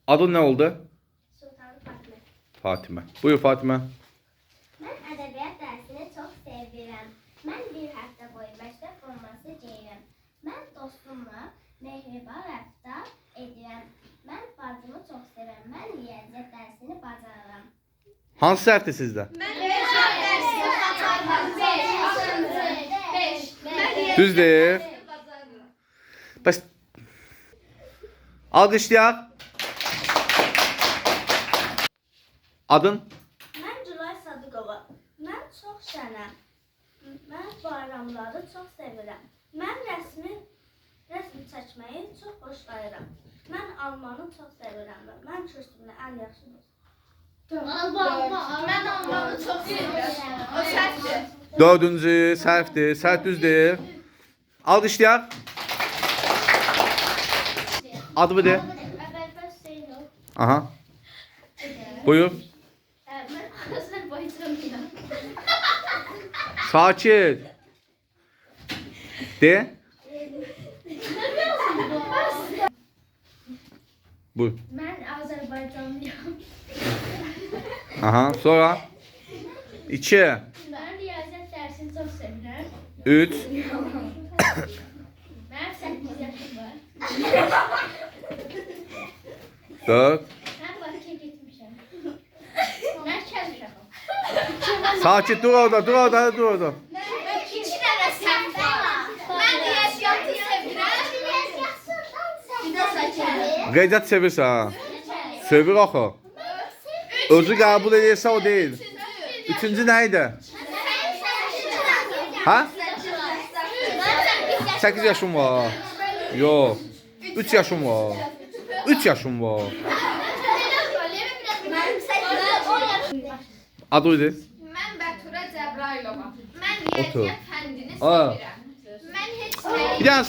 Adın nə oldu? Sultan Fatma. Fatimə. Buyur Fatimə. Mən ədəbiyyat dərsini çox sevirəm. Mən bir həftə boyu məktəb forması geyirəm. Mən dostumla mehriban rəftar edirəm. Mən bacımı çox sevirəm. Mən riyaziyyat dərsini bacarıram. Hansı səhvdir sizdə? Düzdür. Bəs alqışlayaq. Adın? Mən Gülay Sadıqova. Mən çox şənəm. Mən bayramları çox sevirəm. Mən rəsm çəkməyi çox xoşlayıram. Mən almanı çox sevirəm. Mən kürsümdə ən yaxşı Ben almanı çok seviyorum. O səhvdir. Dördüncü səhvdir. Səhv düzdür. Alqışlayaq. Adı budur. Aha. Buyur. Ben Azerbaycanlıyım. Sakit. De. Buyur. Ben Azerbaycanlıyım. Aha. Sonra. 2, Ben riyaziyyat dersini çok seviyorum. 3, Ben 8 yaşım var. 4. Ben Bakıya gitmişim. Ben çalışıyorum. Sakit dur orada, dur orada, dur orada. Ben 2 tane səhv var. Ben riyaziyyatı seviyorum. Bir de saçarım. Qeydiyyat sevirsə ha. Sevir axı. Özü qəbul edirsə o deyil. Üçüncü nə idi? Ha? 8 yaşım var. Yox. 3 yaşım var. 3 yaşım var. Adı idi? Mən Bəturə Cəbrailova. Mən Otur. riyaziyyat fəndini Aa. sevirəm. Mən heç Bir dənə